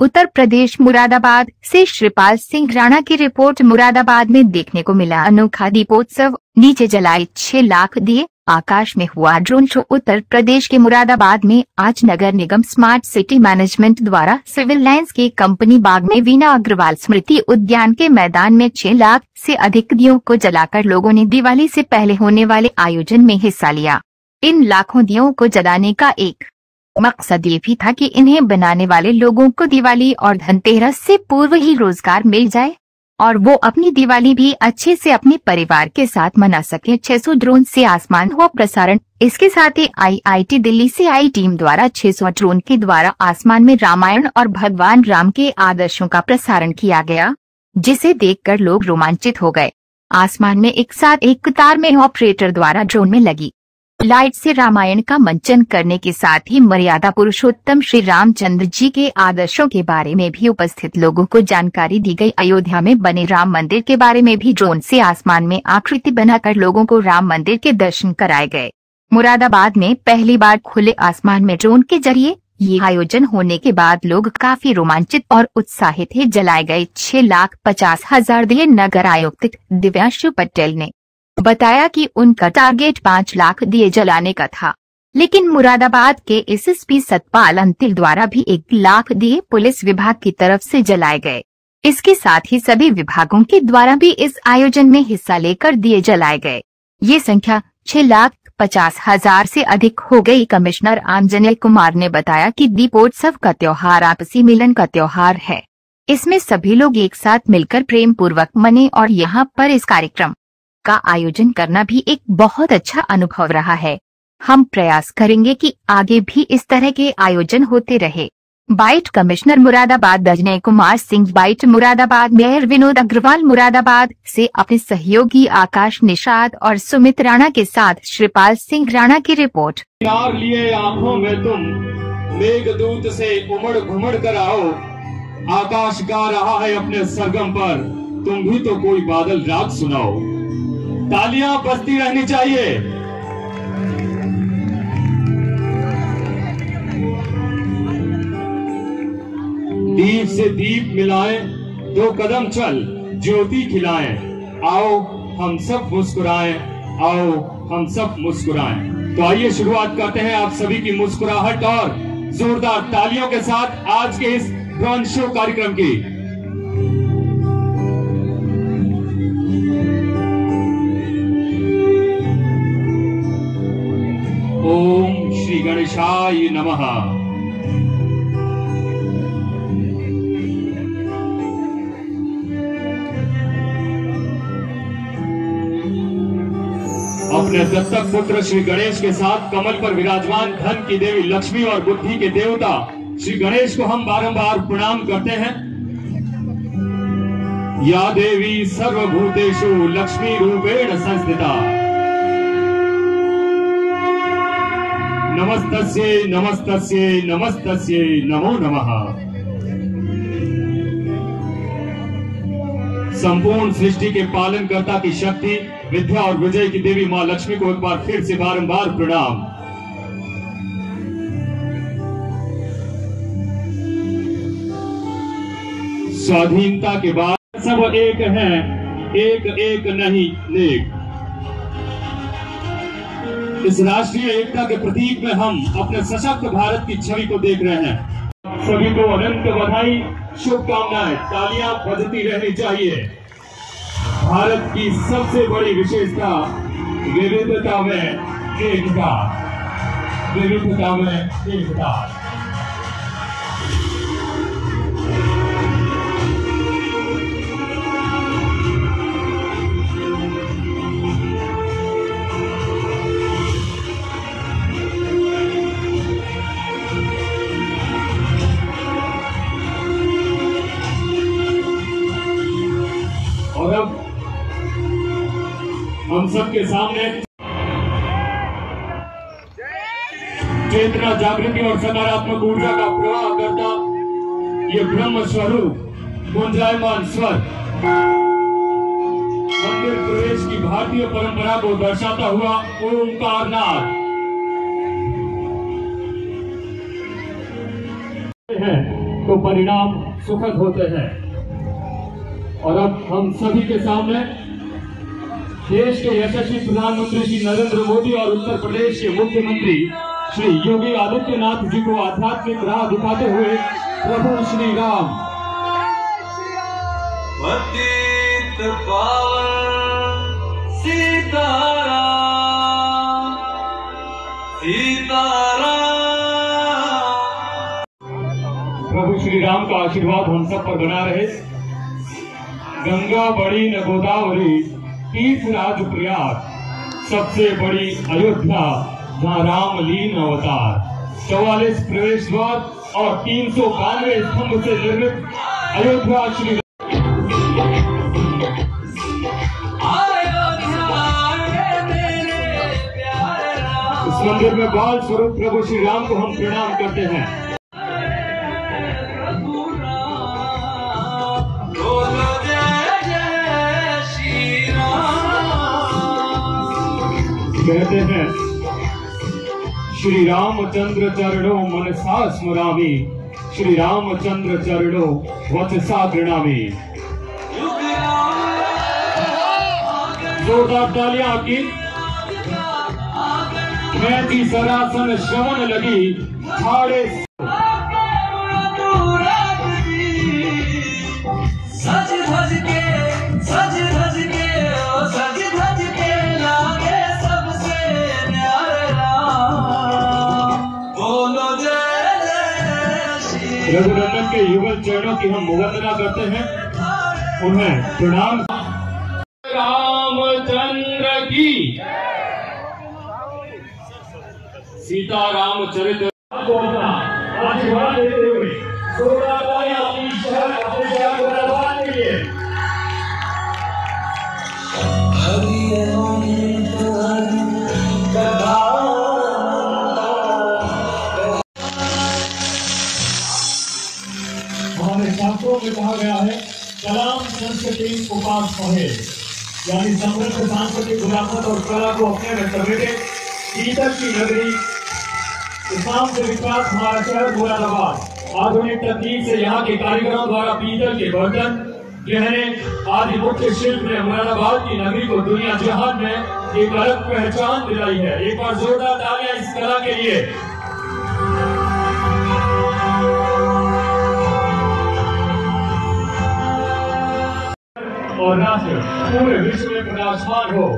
उत्तर प्रदेश मुरादाबाद से श्रीपाल सिंह राणा की रिपोर्ट। मुरादाबाद में देखने को मिला अनोखा दीपोत्सव, नीचे जलाए 6 लाख दिए, आकाश में हुआ ड्रोन शो। उत्तर प्रदेश के मुरादाबाद में आज नगर निगम स्मार्ट सिटी मैनेजमेंट द्वारा सिविल लाइंस की कंपनी बाग में वीना अग्रवाल स्मृति उद्यान के मैदान में 6 लाख से अधिक दियों को जलाकर लोगों ने दिवाली से पहले होने वाले आयोजन में हिस्सा लिया। इन लाखों दियों को जलाने का एक मकसद ये भी था कि इन्हें बनाने वाले लोगों को दिवाली और धनतेरस से पूर्व ही रोजगार मिल जाए और वो अपनी दिवाली भी अच्छे से अपने परिवार के साथ मना सके। 600 ड्रोन से आसमान हुआ प्रसारण। इसके साथ ही आईआईटी दिल्ली से आई टीम द्वारा 600 ड्रोन के द्वारा आसमान में रामायण और भगवान राम के आदर्शों का प्रसारण किया गया, जिसे देखकर लोग रोमांचित हो गए। आसमान में एक साथ एक कतार में ऑपरेटर द्वारा ड्रोन में लगी लाइट से रामायण का मंचन करने के साथ ही मर्यादा पुरुषोत्तम श्री रामचंद्र जी के आदर्शों के बारे में भी उपस्थित लोगों को जानकारी दी गई। अयोध्या में बने राम मंदिर के बारे में भी ड्रोन से आसमान में आकृति बनाकर लोगों को राम मंदिर के दर्शन कराए गए। मुरादाबाद में पहली बार खुले आसमान में ड्रोन के जरिए ये आयोजन होने के बाद लोग काफी रोमांचित और उत्साहित थे। जलाए गए 6,50,000 दिए। नगर आयुक्त दिव्यांशु पटेल ने बताया कि उनका टारगेट 5 लाख दिए जलाने का था, लेकिन मुरादाबाद के एसएसपी सतपाल अंतिल द्वारा भी 1 लाख दिए पुलिस विभाग की तरफ से जलाए गए। इसके साथ ही सभी विभागों के द्वारा भी इस आयोजन में हिस्सा लेकर दिए जलाए गए। ये संख्या 6,50,000 से अधिक हो गई। कमिश्नर आंजनेय कुमार ने बताया कि दीपोत्सव का त्योहार आपसी मिलन का त्योहार है। इसमें सभी लोग एक साथ मिलकर प्रेम पूर्वक मने और यहाँ पर इस कार्यक्रम का आयोजन करना भी एक बहुत अच्छा अनुभव रहा है। हम प्रयास करेंगे कि आगे भी इस तरह के आयोजन होते रहे। Byte commissioner Moradabad Ajay Kumar Singh. Byte Moradabad mayor Vinod Agarwal. Moradabad से अपने सहयोगी आकाश निषाद और सुमित राणा के साथ श्रीपाल सिंह राणा की रिपोर्ट। यार लिए आंखों में तुम मेघदूत से उमड़ घुमड़ कर आओ, आकाश गा रहा है अपने सरगम पर, तुम भी तो कोई बादल राग सुनाओ। तालियां बजती रहनी चाहिए। दीप से दीप मिलाएं, 2 कदम चल ज्योति खिलाएं। आओ हम सब मुस्कुराएं, आओ हम सब मुस्कुराएं। तो आइए शुरुआत करते हैं आप सभी की मुस्कुराहट और जोरदार तालियों के साथ आज के इस ड्रोन शो कार्यक्रम की। ओम श्री गणेशाय नमः। अपने दत्तक पुत्र श्री गणेश के साथ कमल पर विराजमान धन की देवी लक्ष्मी और बुद्धि के देवता श्री गणेश को हम बारंबार प्रणाम करते हैं। या देवी सर्वभूतेषु लक्ष्मी रूपेण संस्थिता, नमस्तस्यै नमस्तस्यै नमस्तस्यै नमो नमः। संपूर्ण सृष्टि के पालनकर्ता की शक्ति, विद्या और विजय की देवी मां लक्ष्मी को एक बार फिर से बारंबार प्रणाम। स्वाधीनता के बाद सब एक हैं, एक एक नहीं नेक। इस राष्ट्रीय एकता के प्रतीक में हम अपने सशक्त भारत की छवि को देख रहे हैं। सभी को अनंत बधाई, शुभकामनाएं। तालियां बजती रहनी चाहिए। भारत की सबसे बड़ी विशेषता विविधता में एकता, विविधता में एकता। और अब हम सबके सामने चेतना, जागृति और सकारात्मक ऊर्जा का प्रवाह करता ये ब्रह्म स्वरूप गुंजायमान स्वर मंदिर प्रवेश की भारतीय परंपरा को दर्शाता हुआ ओंकारनाद है। तो परिणाम सुखद होते हैं। और अब हम सभी के सामने देश के यशस्वी प्रधानमंत्री श्री नरेंद्र मोदी और उत्तर प्रदेश के मुख्यमंत्री श्री योगी आदित्यनाथ जी को आध्यात्मिक राह दिखाते हुए प्रभु श्री राम पतित पावन सीताराम सीताराम। प्रभु श्री राम का आशीर्वाद हम सब पर बना रहे। गंगा बड़ी न गोदावरी, तीर्थराज प्रयाग, सबसे बड़ी अयोध्या जहाँ राम लीन अवतार। 44 प्रवेश द्वार और 392 स्तंभ से निर्मित अयोध्या श्री इस मंदिर में बाल स्वरूप प्रभु श्री राम को हम प्रणाम करते हैं। कहते हैं श्री रामचंद्र चरणों मनसा स्मरामि, श्री रामचंद्र चरणों वचसा गृणामि। जोरदार तालियां की। मैं की सरासन श्रवण लगी छाड़े सज धज के सज धज के ओ सज धज के लागे सबसे न्यारे राम। बोलो जय जय श्री रघुनंदन के युगल चरणों की हम वंदना करते हैं, उन्हें प्रणाम। रामचंद्र की सीता रामचरित आशीर्वाद देते हुए अपनी शहर अपने शहर को बर्बाद के लिए हमारे शास्त्रों में कहा गया है कलाम संस्कृति उपास पढ़े, यानी समृद्ध सांस्कृतिक विरासत और कला को अपने में समेटे पीतल की नगरी इस्लाम से विख्यात हमारा शहर मुरादाबाद आधुनिक तकनीक से यहाँ के कारीगरों द्वारा पीतल के बर्तन, गहने आदि मुख्य शिल्प ने मुरादाबाद की नगरी को दुनिया जहान में एक अलग पहचान दिलाई है। एक बार जोरदार तालियां इस कला के लिए। और राष्ट्र पूरे विश्व में प्रकाशमान हो।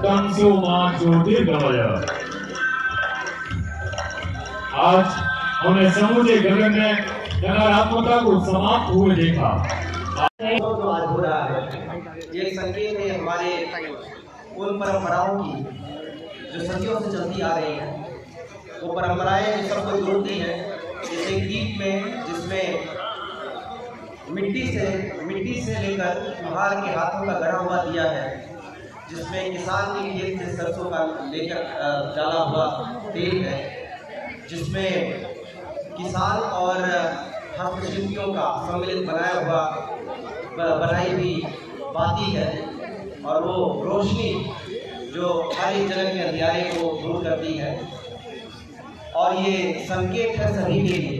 तमसो मां ज्योतिर्गमय। आज हमने समूचे गगन में नकारात्मकता को समाप्त हुए देखा। जो आज हो रहा है ये संकेत है हमारे उन परंपराओं की जो सदियों से चलती आ रही हैं। वो परंपराएं जो सबको जोड़ती हैं, जैसे गीत में जिसमें मिट्टी से लेकर लोहार के हाथों का गढ़ा हुआ दिया है, जिसमें किसान के खेत से सरसों का लेकर डाला हुआ तेल है, जिसमें किसान और हस्तशिल्पियों का सम्मिलित बनाई हुई बाती है, और वो रोशनी जो हमारे जगत के अंधियारे को दूर करती है। और ये संकेत है सभी के लिए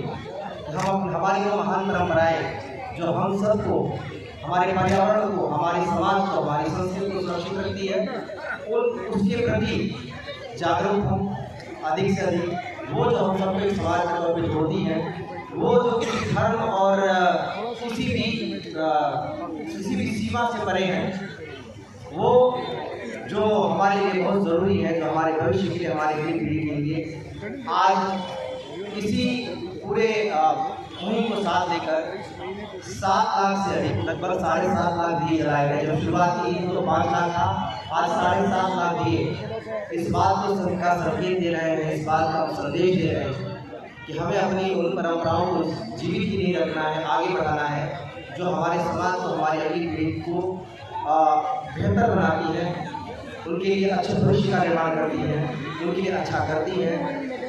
हमारी जो महान परंपराएं जो हम सबको, हमारे पर्यावरण को, हमारे समाज को, हमारी संस्कृति को सुरक्षित रखती है, उसके प्रति जागरूक हम अधिक से अधिक। वो जो हम सबको एक समाज के तौर पर जोड़ती है, वो जो किसी धर्म और किसी भी सीमा से परे है, वो जो हमारे लिए बहुत ज़रूरी है, जो हमारे भविष्य के लिए, हमारे अगली पीढ़ी के लिए। आज इसी पूरे मुहिम को साथ लेकर 7 लाख से अधिक, लगभग 7.5 लाख दिए जलाए गए। जब शुरुआत की तो 5 लाख था, आज 7.5 लाख दिए। इस बात को सरकार संकेत दे रहे हैं, इस बात का संदेश दे रहे हैं कि हमें अपनी उन परंपराओं को जीवित ही नहीं रखना है, आगे बढ़ाना है, जो हमारे समाज को, हमारी अगली पीढ़ी को बेहतर बनाती है, उनके लिए अच्छे भविष्य का निर्माण करती है, उनके लिए अच्छा करती है।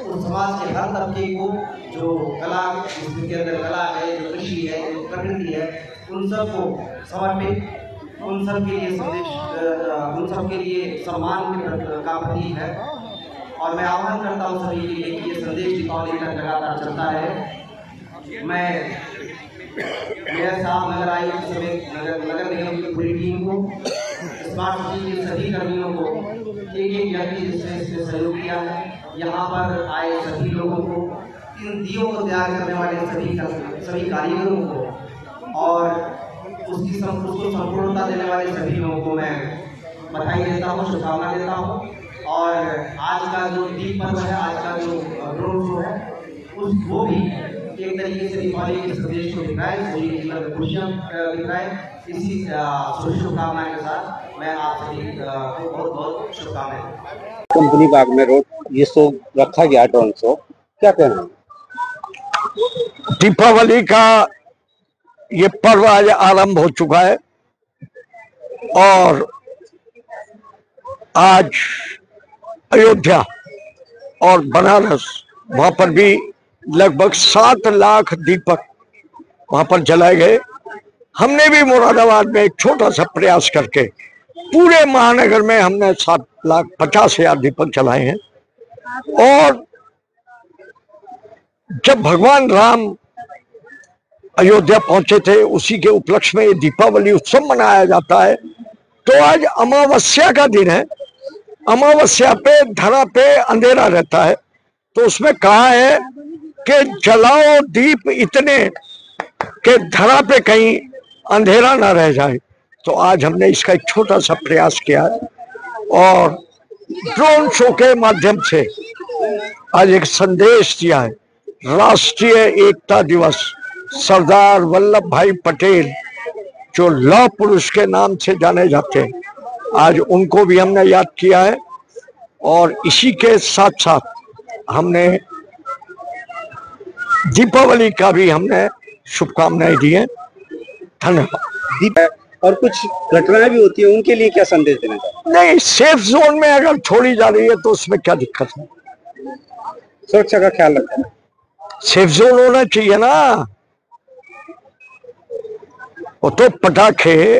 उस समाज के हर तबके को, जो कला जिसके अंदर कला है, जो कृषि है, जो प्रकृति है, उन सबको समर्पित, उन सब के लिए संदेश, उन सब के लिए सम्मान का प्रतीक है। और मैं आह्वान करता हूँ सभी के लिए कि ये संदेश दीपावली तक लगातार चलता है। मैं मेयर साहब, नगर आयुक्त समेत नगर निगम की पूरी टीम को, स्मार्ट सिटी के सभी कर्मियों को, एक व्यक्ति जिसने इसमें सहयोग किया है, यहाँ पर आए सभी लोगों को, इन दियों को तैयार करने वाले सभी कारीगरों को और उसको संपूर्णता देने वाले सभी लोगों को मैं बधाई देता हूँ, शुभकामना देता हूँ। और आज का जो दीप पर्व है, आज का जो ड्रोन शो है, वो भी एक तरीके से दीपावली के संदेश को दिखाए, पूरी जीवन में खुशियाँ दिखाए। इसी शुभकामनाएं के साथ मैं आप सभी को बहुत बहुत शुभकामनाएं। कंपनी बाग में रोड ये शो रखा गया, ड्रोन शो, क्या कहना? दीपावली का ये पर्व आज आरंभ हो चुका है और आज अयोध्या और बनारस वहां पर भी लगभग 7 लाख दीपक वहां पर जलाए गए। हमने भी मुरादाबाद में एक छोटा सा प्रयास करके पूरे महानगर में हमने 7,50,000 दीपक जलाए हैं। और जब भगवान राम अयोध्या पहुंचे थे, उसी के उपलक्ष्य में ये दीपावली उत्सव मनाया जाता है। तो आज अमावस्या का दिन है, अमावस्या पे धरा पे अंधेरा रहता है, तो उसमें कहा है कि जलाओ दीप इतने कि धरा पे कहीं अंधेरा ना रह जाए। तो आज हमने इसका एक छोटा सा प्रयास किया है और ड्रोन शो के माध्यम से आज एक संदेश दिया है। राष्ट्रीय एकता दिवस, सरदार वल्लभ भाई पटेल जो लौह पुरुष के नाम से जाने जाते हैं, आज उनको भी हमने याद किया है। और इसी के साथ साथ हमने दीपावली का भी हमने शुभकामनाएं दी हैं। धन्यवाद। और कुछ घटनाएं भी होती है, उनके लिए क्या संदेश देना चाहते? नहीं, सेफ जोन में अगर छोड़ी जा रही है तो उसमें क्या दिक्कत है? सुरक्षा का ख्याल रखना, सेफ जोन होना चाहिए ना। वो तो पटाखे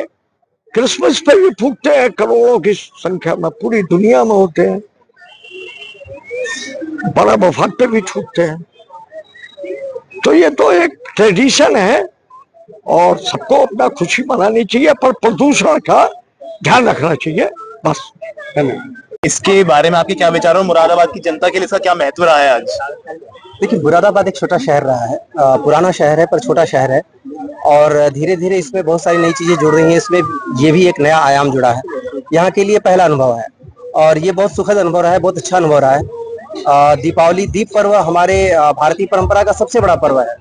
क्रिसमस पे भी फूटते हैं, करोड़ों की संख्या में पूरी दुनिया में होते हैं, बड़ा वफात पे भी छूटते हैं। तो ये तो एक ट्रेडिशन है और सबको अपना खुशी मनानी चाहिए, पर प्रदूषण का ध्यान रखना चाहिए, बस। इसके बारे में आपके क्या विचार हो? मुरादाबाद की जनता के लिए इसका क्या महत्व रहा है आज? देखिए, मुरादाबाद एक छोटा शहर रहा है, पुराना शहर है पर छोटा शहर है, और धीरे धीरे इसमें बहुत सारी नई चीजें जुड़ रही हैं। इसमें ये भी एक नया आयाम जुड़ा है, यहाँ के लिए पहला अनुभव है और ये बहुत सुखद अनुभव रहा है, बहुत अच्छा अनुभव रहा है। दीपावली, दीप पर्व हमारे भारतीय परंपरा का सबसे बड़ा पर्व है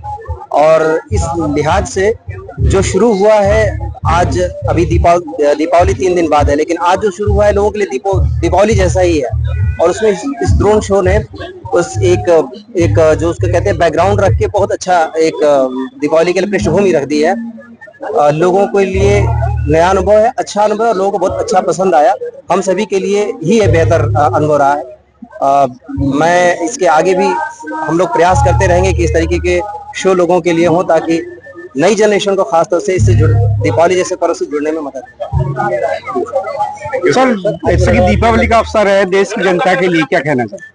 और इस लिहाज से जो शुरू हुआ है आज, अभी दीपावली 3 दिन बाद है, लेकिन आज जो शुरू हुआ है लोगों के लिए दीपावली जैसा ही है। और उसमें इस ड्रोन शो ने उस एक जो उसको कहते हैं बैकग्राउंड रख के बहुत अच्छा एक दीपावली के लिए पृष्ठभूमि रख दी है। लोगों के लिए नया अनुभव है, अच्छा अनुभव है, लोगों को बहुत अच्छा पसंद आया। हम सभी के लिए ही ये बेहतर अनुभव रहा है। मैं इसके आगे भी हम लोग प्रयास करते रहेंगे कि इस तरीके के शो लोगों के लिए हो, ताकि नई जनरेशन को खासतौर से इससे दीपावली जैसे पर्व से जुड़ने में मदद मिले। सर, जैसे कि दीपावली का अवसर है, देश की जनता के लिए क्या कहना चाहिए?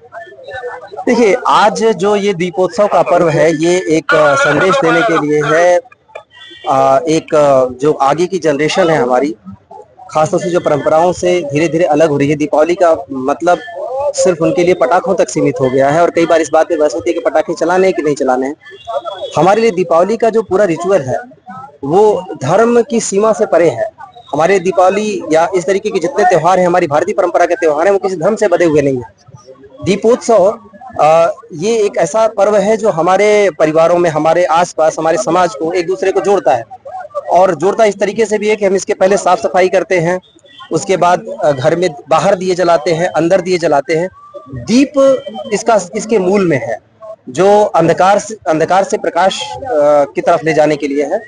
देखिए, आज जो ये दीपोत्सव का पर्व है, ये एक संदेश देने के लिए है। एक जो आगे की जनरेशन है हमारी, खासतौर से जो परंपराओं से धीरे धीरे अलग हो रही है। दीपावली का मतलब सिर्फ उनके लिए पटाखों तक सीमित हो गया है और कई बार इस बात पे बहस होती है कि पटाखे चलाने हैं कि नहीं चलाने हैं। हमारे लिए दीपावली का जो पूरा रिचुअल है वो धर्म की सीमा से परे है। हमारे दीपावली या इस तरीके के जितने त्योहार हैं, हमारी भारतीय परंपरा के त्योहार हैं, वो किसी धर्म से बंधे हुए नहीं है। दीपोत्सव ये एक ऐसा पर्व है जो हमारे परिवारों में, हमारे आसपास, हमारे समाज को एक दूसरे को जोड़ता है, और जोड़ता इस तरीके से भी है कि हम इसके पहले साफ सफाई करते हैं, उसके बाद घर में बाहर दिए जलाते हैं, अंदर दिए जलाते हैं। दीप इसके मूल में है, जो अंधकार से प्रकाश की तरफ ले जाने के लिए है।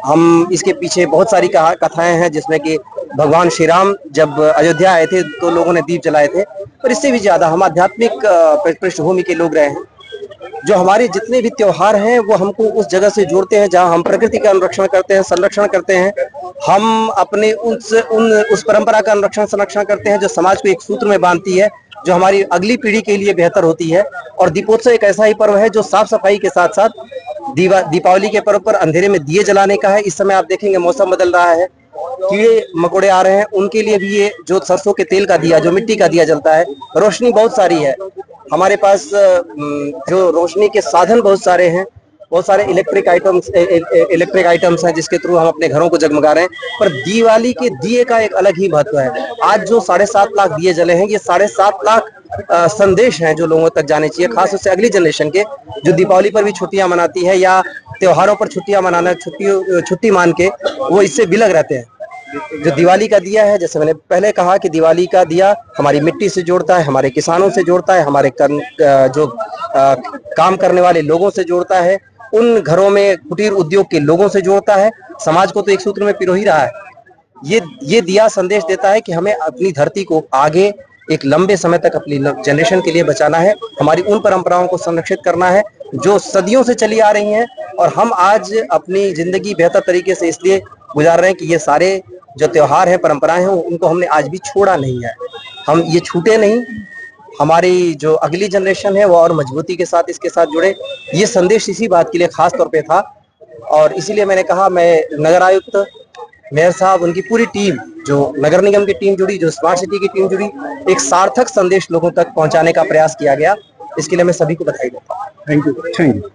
हम इसके पीछे बहुत सारी कथाएं हैं, जिसमें कि भगवान श्री राम जब अयोध्या आए थे तो लोगों ने दीप जलाए थे, पर इससे भी ज्यादा हम आध्यात्मिक पृष्ठभूमि के लोग रहे हैं। जो हमारे जितने भी त्योहार हैं वो हमको उस जगह से जोड़ते हैं जहां हम प्रकृति का अनुरक्षण करते हैं, संरक्षण करते हैं। हम अपने उस परंपरा का अनुरक्षण संरक्षण करते हैं जो समाज को एक सूत्र में बांधती है, जो हमारी अगली पीढ़ी के लिए बेहतर होती है। और दीपोत्सव एक ऐसा ही पर्व है जो साफ सफाई के साथ साथ दीपावली के पर्व पर अंधेरे में दिए जलाने का है। इस समय आप देखेंगे मौसम बदल रहा है, कीड़े मकोड़े आ रहे हैं, उनके लिए भी ये जो सरसों के तेल का दिया, जो मिट्टी का दिया जलता है, रोशनी बहुत सारी है हमारे पास, जो रोशनी के साधन बहुत सारे हैं, बहुत सारे इलेक्ट्रिक आइटम्स हैं जिसके थ्रू हम अपने घरों को जगमगा रहे हैं। पर दिवाली के दिए का एक अलग ही महत्व है। आज जो 7.5 लाख दिए जले हैं, ये 7.5 लाख संदेश हैं जो लोगों तक जाने चाहिए, खास तौर से अगली जनरेशन के, जो दीपावली पर भी छुट्टियां मनाती है या त्योहारों पर छुट्टियां मनाना छुट्टी मान के वो इससे बिलग रहते हैं। जो दिवाली का दिया है, जैसे मैंने पहले कहा कि दिवाली का दिया हमारी मिट्टी से जोड़ता है, हमारे किसानों से जोड़ता है, हमारे काम करने वाले लोगों से जोड़ता है, उन घरों में कुटीर उद्योग के लोगों से जोड़ता है। समाज को तो एक सूत्र में पिरो ही रहा है। ये दिया संदेश देता है कि हमें अपनी धरती को आगे एक लंबे समय तक अपनी जनरेशन के लिए बचाना है, हमारी उन परंपराओं को संरक्षित करना है जो सदियों से चली आ रही हैं, और हम आज अपनी जिंदगी बेहतर तरीके से इसलिए गुजार रहे हैं कि ये सारे जो त्योहार हैं, परंपराएं हैं, उनको हमने आज भी छोड़ा नहीं है, हम ये छूटे नहीं। हमारी जो अगली जनरेशन है वो और मजबूती के साथ इसके साथ जुड़े। ये संदेश इसी बात के लिए खास तौर पे था, और इसीलिए मैंने कहा, मैं नगर आयुक्त, मेयर साहब, उनकी पूरी टीम, जो नगर निगम की टीम जुड़ी, जो स्मार्ट सिटी की टीम जुड़ी, एक सार्थक संदेश लोगों तक पहुंचाने का प्रयास किया गया। इसके लिए मैं सभी को बधाई देता हूँ। Thank you.